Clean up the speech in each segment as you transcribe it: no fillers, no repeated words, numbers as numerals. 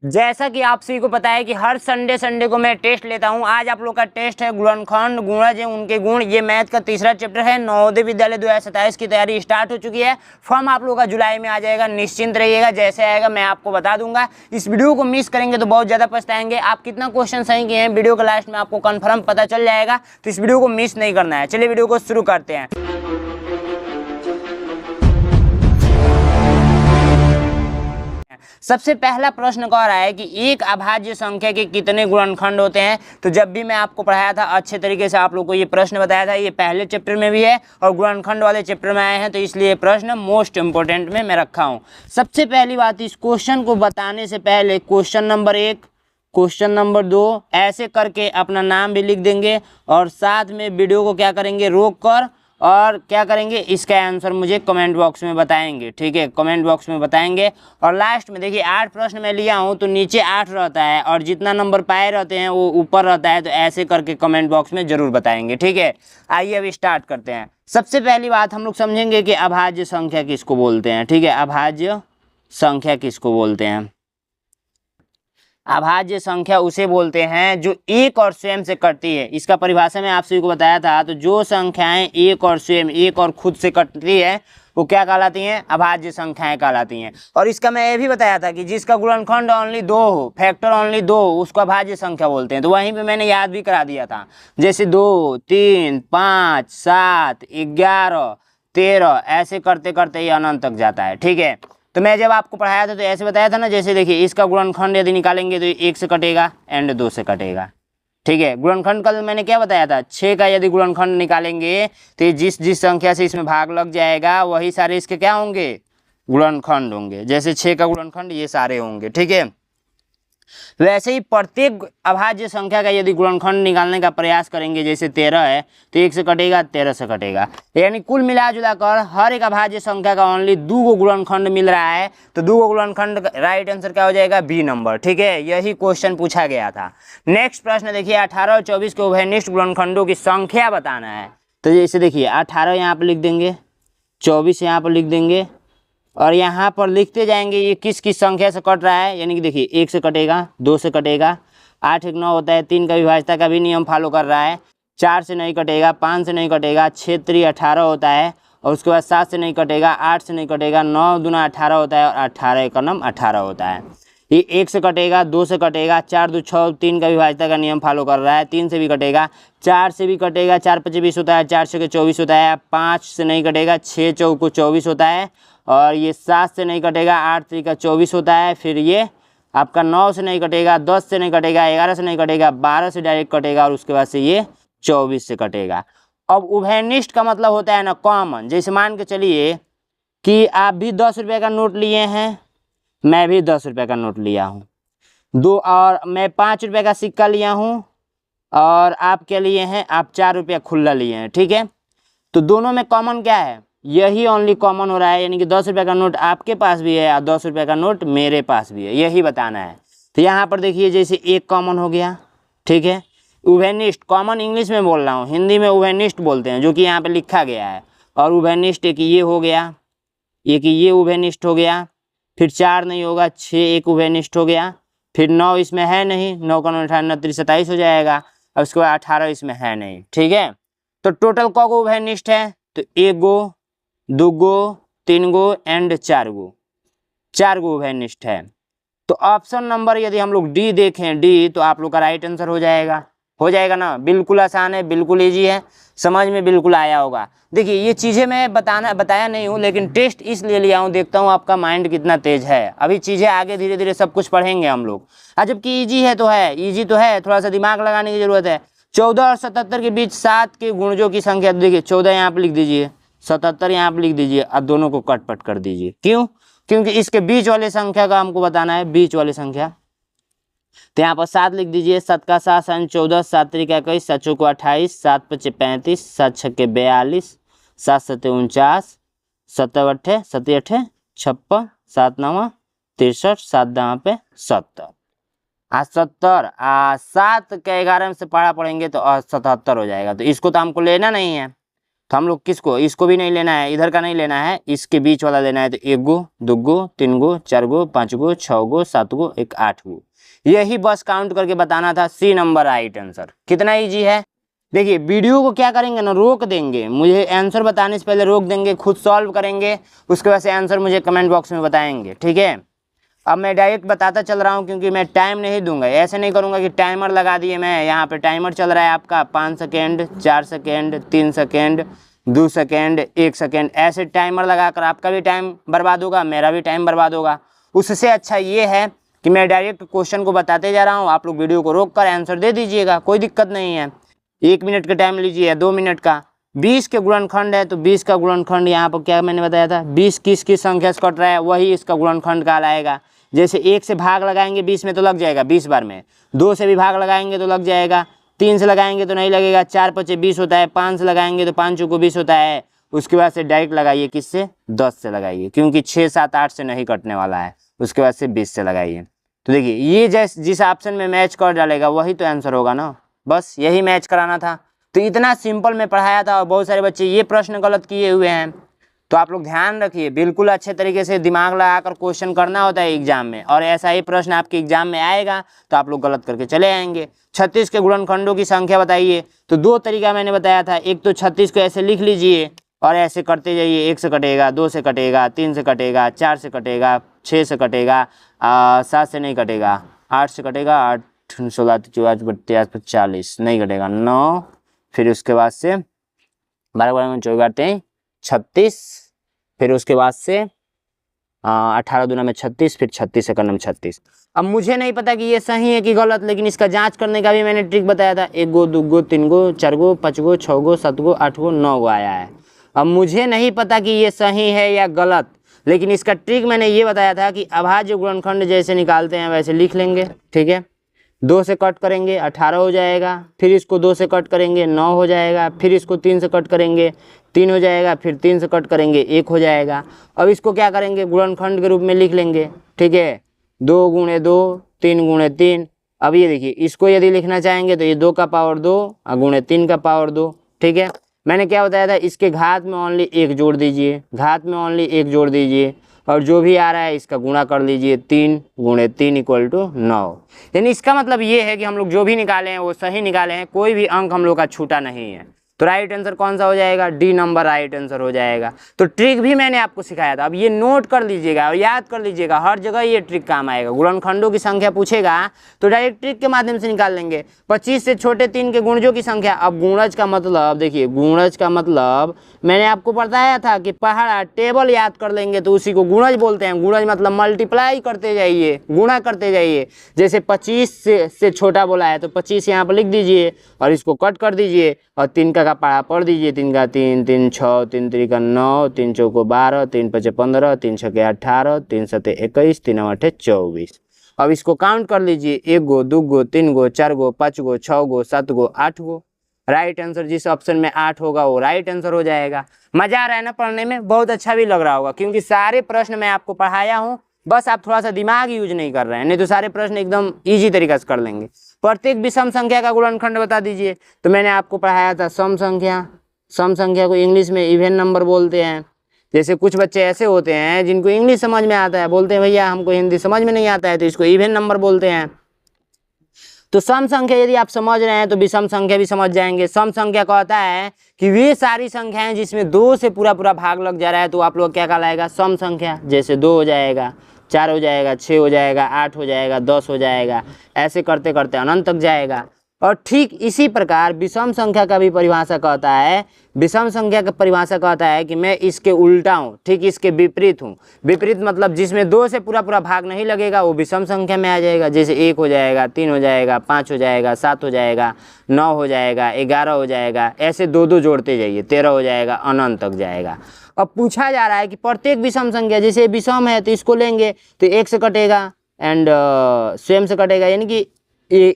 जैसा कि आप सभी को पता है कि हर संडे को मैं टेस्ट लेता हूं। आज आप लोग का टेस्ट है गुणनखंड, गुणज है उनके गुण। ये मैथ का तीसरा चैप्टर है। नवोदय विद्यालय 2027 की तैयारी स्टार्ट हो चुकी है। फॉर्म आप लोग का जुलाई में आ जाएगा, निश्चिंत रहिएगा। जैसे आएगा मैं आपको बता दूंगा। इस वीडियो को मिस करेंगे तो बहुत ज़्यादा पछताएंगे। आप कितना क्वेश्चन सही किए हैं वीडियो के लास्ट में आपको कन्फर्म पता चल जाएगा, तो इस वीडियो को मिस नहीं करना है। चलिए वीडियो को शुरू करते हैं। सबसे पहला प्रश्न कह रहा है कि एक अभाज्य संख्या के कितने गुणनखंड होते हैं। तो जब भी मैं आपको पढ़ाया था अच्छे तरीके से आप लोग को ये प्रश्न बताया था। ये पहले चैप्टर में भी है और गुणनखंड वाले चैप्टर में आए हैं, तो इसलिए प्रश्न मोस्ट इंपोर्टेंट में मैं रखा हूँ। सबसे पहली बात, इस क्वेश्चन को बताने से पहले क्वेश्चन नंबर 1, क्वेश्चन नंबर 2 ऐसे करके अपना नाम भी लिख देंगे और साथ में वीडियो को क्या करेंगे, रोक कर और क्या करेंगे, इसका आंसर मुझे कमेंट बॉक्स में बताएंगे। ठीक है, कमेंट बॉक्स में बताएंगे। और लास्ट में देखिए 8 प्रश्न मैं लिया हूँ तो नीचे 8 रहता है और जितना नंबर पाए रहते हैं वो ऊपर रहता है, तो ऐसे करके कमेंट बॉक्स में जरूर बताएंगे। ठीक है, आइए अब स्टार्ट करते हैं। सबसे पहली बात हम लोग समझेंगे कि अभाज्य संख्या किसको बोलते हैं। ठीक है, अभाज्य संख्या किसको बोलते हैं। अभाज्य संख्या उसे बोलते हैं जो एक और स्वयं से कटती है। इसका परिभाषा में आप सभी को बताया था। तो जो संख्याएं एक और स्वयं, एक और खुद से कटती है वो क्या कहलाती हैं, अभाज्य संख्याएं कहलाती हैं। और इसका मैं ये भी बताया था कि जिसका गुणनखंड ओनली 2 हो, फैक्टर ओनली 2 हो, उसको अभाज्य संख्या बोलते हैं। तो वहीं पे मैंने याद भी करा दिया था, जैसे 2, 3, 5, 7, 11, 13 ऐसे करते करते ये अनंत तक जाता है। ठीक है, तो मैं जब आपको पढ़ाया था तो ऐसे बताया था ना, जैसे देखिए इसका गुणनखंड यदि निकालेंगे तो 1 से कटेगा एंड 2 से कटेगा। ठीक है, गुणनखंड कल मैंने क्या बताया था, 6 का यदि गुणनखंड निकालेंगे तो जिस जिस संख्या से इसमें भाग लग जाएगा वही सारे इसके क्या होंगे, गुणनखंड होंगे। जैसे 6 का गुणनखंड ये सारे होंगे। ठीक है, वैसे ही प्रत्येक अभाज्य संख्या का यदि गुणनखंड निकालने का प्रयास करेंगे, जैसे 13 है तो 1 से कटेगा, 13 से कटेगा। यानी कुल मिला जुला कर हर एक अभाज्य संख्या का ओनली 2 गुणनखंड मिल रहा है। तो 2 गुणनखंड, राइट आंसर क्या हो जाएगा, बी नंबर। ठीक है, यही क्वेश्चन पूछा गया था। नेक्स्ट प्रश्न देखिए, 18 और 24 के उभयनिष्ठ गुणनखंडों की संख्या बताना है। तो जैसे देखिए 18 यहाँ पर लिख देंगे, 24 यहाँ पर लिख देंगे और यहाँ पर लिखते जाएंगे ये किस किस संख्या से कट रहा है। यानी कि देखिए 1 से कटेगा, 2 से कटेगा, 8 1 9 होता है, 3 का विभाज्यता का भी नियम फॉलो कर रहा है, 4 से नहीं कटेगा, 5 से नहीं कटेगा, 6 3 18 होता है और उसके बाद 7 से नहीं कटेगा, 8 से नहीं कटेगा, 9 दूना 18 होता है और 18 एक नम 18 होता है। ये 1 से कटेगा, 2 से कटेगा, 4 2 6, 3 का विभाज्यता का नियम फॉलो कर रहा है, 3 से भी कटेगा, 4 से भी कटेगा, 4 5 20 होता है, 4 6 24 होता है, 5 से नहीं कटेगा, 6 4 24 होता है और ये 7 से नहीं कटेगा, 8 3 का 24 होता है। फिर ये आपका 9 से नहीं कटेगा, 10 से नहीं कटेगा, 11 से नहीं कटेगा, 12 से डायरेक्ट कटेगा और उसके बाद से ये 24 से कटेगा। अब उभयनिष्ठ का मतलब होता है ना कॉमन। जैसे मान के चलिए कि आप भी 10 रुपये का नोट लिए हैं, मैं भी 10 रुपये का नोट लिया हूँ, और मैं 5 रुपये का सिक्का लिया हूँ और आप क्या लिए हैं, आप 4 रुपया खुल्ला लिए हैं। ठीक है, तो दोनों में कॉमन क्या है, यही ओनली कॉमन हो रहा है। यानी कि 10 रुपये का नोट आपके पास भी है और 10 रुपये का नोट मेरे पास भी है, यही बताना है। तो यहाँ पर देखिए जैसे एक कॉमन हो गया। ठीक है, उभयनिष्ठ, कॉमन इंग्लिश में बोल रहा हूँ, हिंदी में उभयनिष्ठ बोलते हैं, जो कि यहाँ पे लिखा गया है। और उभयनिष्ठ एक ये हो गया, एक ये उभयनिष्ठ हो गया, फिर 4 नहीं होगा, 6 एक उभयनिष्ठ हो गया, फिर 9 इसमें है नहीं, 9 का 9 18 29 27 हो जाएगा और उसके बाद 18 इसमें है नहीं। ठीक है, तो टोटल कौ उभयनिष्ठ है, तो 1 गो, 2 गो, 3 गो एंड 4 गो, 4 गो उभयनिष्ठ है। तो ऑप्शन नंबर यदि हम लोग डी देखें, डी, तो आप लोग का राइट आंसर हो जाएगा। हो जाएगा ना, बिल्कुल आसान है, बिल्कुल इजी है, समझ में बिल्कुल आया होगा। देखिए ये चीज़ें मैं बताया नहीं हूँ, लेकिन टेस्ट इसलिए लिया हूँ, देखता हूँ आपका माइंड कितना तेज है। अभी चीज़ें आगे धीरे धीरे सब कुछ पढ़ेंगे हम लोग। जबकि ईजी है तो है, ईजी तो है, थोड़ा सा दिमाग लगाने की जरूरत है। 14 और 77 के बीच 7 के गुणजों की संख्या, देखिए 14 यहाँ पर लिख दीजिए, 77 यहाँ पर लिख दीजिए और दोनों को कट-पट कर दीजिए। क्यों? क्योंकि इसके बीच वाले संख्या का हमको बताना है, बीच वाले संख्या। तो यहाँ पर 7 लिख दीजिए, 7 का 7 सन 14, 7 3 का 21, 7 चौको 28, 7 5 35, 7 6 42, 7 7 49, 7 8 7 8 56, 7 9 63, 7 9 पे 70। 70 7 के 11 से पढ़ा पढ़ेंगे तो 77 हो जाएगा। तो इसको तो हमको लेना नहीं है, तो हम लोग किसको, इसको भी नहीं लेना है, इधर का नहीं लेना है, इसके बीच वाला लेना है। तो 1 गो 2 गो 3 गो 4 गो 5 गो 6 गो 7 गो 1 8 गो, यही बस काउंट करके बताना था। C number right answer. कितना इजी है। देखिए वीडियो को क्या करेंगे ना, रोक देंगे, मुझे आंसर बताने से पहले रोक देंगे, खुद सॉल्व करेंगे, उसके बाद से आंसर मुझे कमेंट बॉक्स में बताएंगे, ठीक है। अब मैं डायरेक्ट बताता चल रहा हूँ क्योंकि मैं टाइम नहीं दूंगा, ऐसे नहीं करूँगा कि टाइमर लगा दिए। मैं यहाँ पे टाइमर चल रहा है आपका 5 second 4 second 3 second 2 second 1 second, ऐसे टाइमर लगाकर आपका भी टाइम बर्बाद होगा, मेरा भी टाइम बर्बाद होगा। उससे अच्छा ये है कि मैं डायरेक्ट क्वेश्चन को बताते जा रहा हूँ, आप लोग वीडियो को रोक कर आंसर दे दीजिएगा, कोई दिक्कत नहीं है। 1 मिनट का टाइम लीजिए, 2 मिनट का। 20 के गुणनखंड है तो 20 का गुणनखंड यहाँ पर क्या मैंने बताया था, 20 किस संख्या से कट रहा है वही इसका गुणनखंड कहलाएगा। जैसे 1 से भाग लगाएंगे 20 में तो लग जाएगा 20 बार में, 2 से भी भाग लगाएंगे तो लग जाएगा, 3 से लगाएंगे तो नहीं लगेगा, 4 5 20 होता है, 5 से लगाएंगे तो 5 को 20 होता है। उसके बाद से डायरेक्ट लगाइए किससे, 10 से लगाइए, क्योंकि 6 7 8 से नहीं कटने वाला है। उसके बाद से 20 से लगाइए। तो देखिए ये जिस ऑप्शन में मैच कर डालेगा वही तो आंसर होगा ना, बस यही मैच कराना था। तो इतना सिंपल में पढ़ाया था और बहुत सारे बच्चे ये प्रश्न गलत किए हुए हैं। तो आप लोग ध्यान रखिए, बिल्कुल अच्छे तरीके से दिमाग लगाकर क्वेश्चन करना होता है एग्जाम में, और ऐसा ही प्रश्न आपके एग्जाम में आएगा तो आप लोग गलत करके चले आएंगे। 36 के गुणनखंडों की संख्या बताइए। तो 2 तरीका मैंने बताया था, एक तो 36 को ऐसे लिख लीजिए और ऐसे करते जाइए, 1 से कटेगा 2 से कटेगा 3 से कटेगा 4 से कटेगा 6 से कटेगा 7 से नहीं कटेगा 8 से कटेगा 8 16 24 32 40 नहीं कटेगा 9, फिर उसके बाद से 12 12 24 36, फिर उसके बाद से 18 दूना में 36, फिर 36 से करना में 36। अब मुझे नहीं पता कि ये सही है कि गलत, लेकिन इसका जांच करने का भी मैंने ट्रिक बताया था। 1 गो 2 गो 3 गो 4 गो 5 गो 6 गो 7 गो 8 गो 9 गो आया है। अब मुझे नहीं पता कि ये सही है या गलत, लेकिन इसका ट्रिक मैंने ये बताया था कि अभाज्य गुणनखंड जैसे निकालते हैं वैसे लिख लेंगे, ठीक है। 2 से कट करेंगे 18 हो जाएगा, फिर इसको 2 से कट करेंगे 9 हो जाएगा, फिर इसको 3 से कट करेंगे 3 हो जाएगा, फिर 3 से कट करेंगे 1 हो जाएगा। अब इसको क्या करेंगे, गुणनखंड के रूप में लिख लेंगे, ठीक है। 2 गुणे 2 3 गुणे 3। अब ये देखिए, इसको यदि लिखना चाहेंगे तो ये 2 का पावर 2 और गुणे 3 का पावर 2, ठीक है। मैंने क्या बताया था, इसके घात में ओनली 1 जोड़ दीजिए, घात में ओनली 1 जोड़ दीजिए, और जो भी आ रहा है इसका गुणा कर लीजिए, 3 गुणे 3 इक्वल टू 9। यानी इसका मतलब ये है कि हम लोग जो भी निकाले हैं वो सही निकाले हैं, कोई भी अंक हम लोग का छूटा नहीं है। तो राइट आंसर कौन सा हो जाएगा, डी नंबर राइट आंसर हो जाएगा। तो ट्रिक भी मैंने आपको सिखाया था, अब ये नोट कर लीजिएगा और याद कर लीजिएगा, हर जगह ये ट्रिक काम आएगा। गुणनखंडों की संख्या पूछेगा तो डायरेक्ट ट्रिक के माध्यम से निकाल लेंगे। 25 से छोटे 3 के गुणजों की संख्या। अब गुणज का मतलब देखिए, गुणज का मतलब मैंने आपको बताया था कि पहाड़ा टेबल याद कर लेंगे तो उसी को गुणज बोलते हैं। गुणज मतलब मल्टीप्लाई करते जाइए, गुणा करते जाइए। जैसे 25 से छोटा बोला है तो 25 यहाँ पर लिख दीजिए और इसको कट कर दीजिए और 3 का पढ़ा पढ़ दीजिए। 3 का 3 3 6 3 3 का 9 3 चौको 12 3 5 15 3 6 18 3 7 21 3 8 24। अब इसको काउंट कर लीजिए, 1 गो 2 गो 3 गो 4 गो 5 गो 6 गो 7 गो 8 गो। राइट आंसर जिस ऑप्शन में 8 होगा वो राइट आंसर हो जाएगा। मजा आ रहा है ना पढ़ने में, बहुत अच्छा भी लग रहा होगा क्योंकि सारे प्रश्न मैं आपको पढ़ाया हूँ, बस आप थोड़ा सा दिमाग यूज नहीं कर रहे हैं, नहीं तो सारे प्रश्न एकदम इजी तरीके से कर लेंगे। प्रत्येक विषम संख्या का गुणनखंड बता दीजिए। तो मैंने आपको पढ़ाया था सम संख्या। सम संख्या को इंग्लिश में इवन नंबर बोलते हैं। जैसे कुछ बच्चे ऐसे होते हैं जिनको इंग्लिश समझ में आता है, बोलते हैं भैया हमको हिंदी समझ में नहीं आता है, तो इसको इवन नंबर बोलते हैं। तो सम संख्या यदि आप समझ रहे हैं तो विषम संख्या भी समझ जाएंगे। सम संख्या कहता है कि वे सारी संख्याएं जिसमें 2 से पूरा भाग लग जा रहा है तो आप लोग क्या कहलाएगा, सम संख्या। जैसे 2 हो जाएगा, 4 हो जाएगा, 6 हो जाएगा, 8 हो जाएगा, 10 हो जाएगा, ऐसे करते करते अनंत तक जाएगा। और ठीक इसी प्रकार विषम संख्या का भी परिभाषा कहता है, विषम संख्या का परिभाषा कहता है कि मैं इसके उल्टा हूँ, ठीक इसके विपरीत हूँ। विपरीत मतलब जिसमें 2 से पूरा भाग नहीं लगेगा वो विषम संख्या में आ जाएगा। जैसे 1 हो जाएगा, 3 हो जाएगा, 5 हो जाएगा, 7 हो जाएगा, 9 हो जाएगा, 11 हो जाएगा, ऐसे 2 जोड़ते जाइए, 13 हो जाएगा, अनंत तक जाएगा। अब पूछा जा रहा है कि प्रत्येक विषम संख्या, जैसे विषम है तो इसको लेंगे तो 1 से कटेगा एंड स्वयं से कटेगा, यानी कि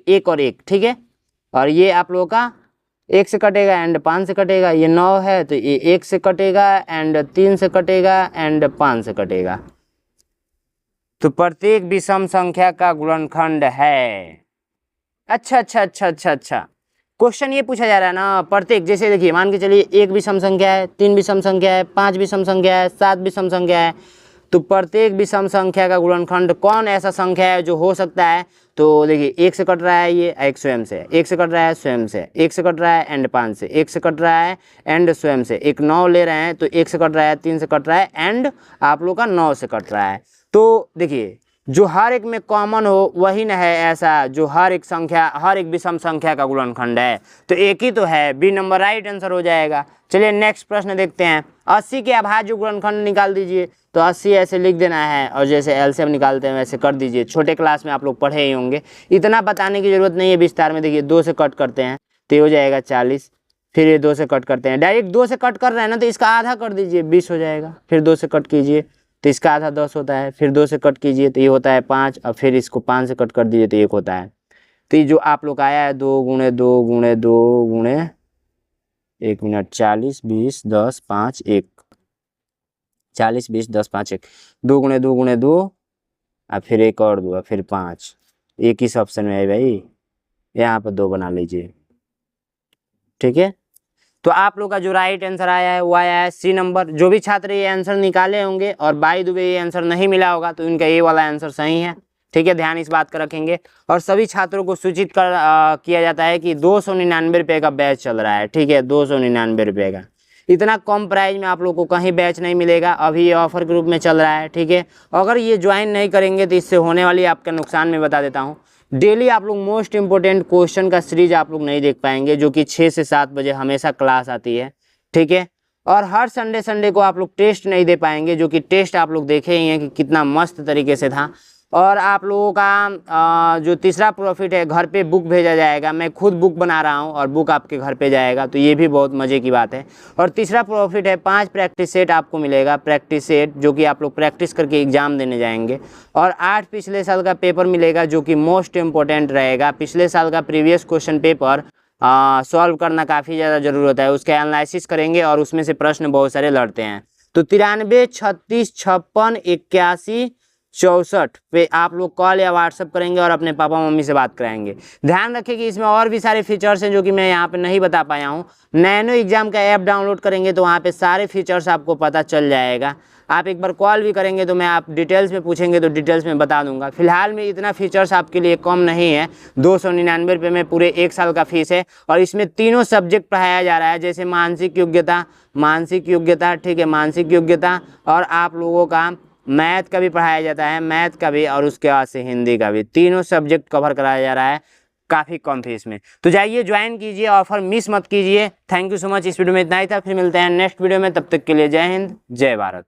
1 और 1, ठीक है। और ये आप लोगों का 1 से कटेगा एंड 5 से कटेगा। ये 9 है तो ये 1 से कटेगा एंड 3 से कटेगा एंड 5 से कटेगा। तो प्रत्येक विषम संख्या का गुणनखंड है। अच्छा। क्वेश्चन ये पूछा जा रहा है ना, प्रत्येक, जैसे देखिए मान के चलिए 1 विषम संख्या है, 3 विषम संख्या है, 5 विषम संख्या है, 7 विषम संख्या है, तो प्रत्येक विषम संख्या का गुणनखंड कौन ऐसा संख्या है जो हो सकता है। तो देखिए 1 से कट रहा है, ये एक स्वयं से, 1 से कट रहा है स्वयं से, 1 से कट रहा है एंड 5 से, 1 से कट रहा है एंड स्वयं से, एक 9 ले रहे हैं तो 1 से कट रहा है, 3 से कट रहा है एंड आप लोग का 9 से कट रहा है। तो देखिए जो हर एक में कॉमन हो वही न है ऐसा जो हर एक संख्या, हर एक विषम संख्या का गुणनखंड है, तो एक ही तो है, बी नंबर राइट आंसर हो जाएगा। चलिए नेक्स्ट प्रश्न देखते हैं। 80 के अभाज्य गुणनखंड निकाल दीजिए। तो 80 ऐसे लिख देना है और जैसे एलसीएम निकालते हैं वैसे कर दीजिए। छोटे क्लास में आप लोग पढ़े ही होंगे, इतना बताने की जरूरत नहीं है विस्तार में। देखिए 2 से कट करते हैं तो ये हो जाएगा 40, फिर ये 2 से कट करते हैं, डायरेक्ट 2 से कट कर रहे हैं ना तो इसका आधा कर दीजिए 20 हो जाएगा, फिर 2 से कट कीजिए तो इसका आधा 10 होता है, फिर 2 से कट कीजिए तो ये होता है 5, और फिर इसको 5 से कट कर दीजिए तो 1 होता है। तो ये जो आप लोग आया है 2 गुणे 2 गुणे 2 गुणे 1 मिनट 40 20 10 5 1, 40 20 10 5 1, 2 गुणे 2 गुणे 2 और फिर 1 और 2 फिर 5, एक ही ऑप्शन में है भाई, यहाँ पर 2 बना लीजिए। ठीक है, तो आप लोग का जो राइट आंसर आया है वो आया है सी नंबर। जो भी छात्र ये आंसर निकाले होंगे और बाय द वे ये आंसर नहीं मिला होगा तो इनका ये वाला आंसर सही है। ठीक है, ध्यान इस बात का रखेंगे। और सभी छात्रों को सूचित किया जाता है कि 299 रुपये का बैच चल रहा है। ठीक है, 299 रुपये का, इतना कम प्राइस में आप लोग को कहीं बैच नहीं मिलेगा। अभी ये ऑफर के रूप में चल रहा है। ठीक है, अगर ये ज्वाइन नहीं करेंगे तो इससे होने वाली आपका नुकसान मैं बता देता हूँ। डेली आप लोग मोस्ट इंपोर्टेंट क्वेश्चन का सीरीज आप लोग नहीं देख पाएंगे, जो कि 6 से 7 बजे हमेशा क्लास आती है। ठीक है, और हर संडे को आप लोग टेस्ट नहीं दे पाएंगे, जो कि टेस्ट आप लोग देखे ही हैं कि कितना मस्त तरीके से था। और आप लोगों का जो तीसरा प्रॉफिट है, घर पे बुक भेजा जाएगा। मैं खुद बुक बना रहा हूं और बुक आपके घर पे जाएगा, तो ये भी बहुत मज़े की बात है। और तीसरा प्रॉफिट है 5 प्रैक्टिस सेट आपको मिलेगा, प्रैक्टिस सेट जो कि आप लोग प्रैक्टिस करके एग्जाम देने जाएंगे। और 8 पिछले साल का पेपर मिलेगा, जो कि मोस्ट इम्पोर्टेंट रहेगा। पिछले साल का प्रीवियस क्वेश्चन पेपर सॉल्व करना काफ़ी ज़्यादा ज़रूरत है, उसका एनालिसिस करेंगे और उसमें से प्रश्न बहुत सारे लड़ते हैं। तो 93 36 56 81 64 पे आप लोग कॉल या व्हाट्सअप करेंगे और अपने पापा मम्मी से बात कराएंगे। ध्यान रखें कि इसमें और भी सारे फीचर्स हैं जो कि मैं यहाँ पे नहीं बता पाया हूँ। नैनो एग्जाम का ऐप डाउनलोड करेंगे तो वहाँ पे सारे फीचर्स आपको पता चल जाएगा। आप एक बार कॉल भी करेंगे तो मैं आप डिटेल्स में पूछेंगे तो डिटेल्स में बता दूंगा। फिलहाल में इतना फीचर्स आपके लिए कम नहीं है। 299 रुपये में पूरे 1 साल का फीस है और इसमें तीनों सब्जेक्ट पढ़ाया जा रहा है, जैसे मानसिक योग्यता, ठीक है, मानसिक योग्यता, और आप लोगों का मैथ का भी पढ़ाया जाता है, मैथ का भी, और उसके बाद से हिंदी का भी। तीनों सब्जेक्ट कवर कराया जा रहा है काफ़ी कम फीस में। तो जाइए ज्वाइन कीजिए, ऑफर मिस मत कीजिए। Thank you so much. इस वीडियो में इतना ही था, फिर मिलते हैं नेक्स्ट वीडियो में। तब तक के लिए जय हिंद, जय भारत।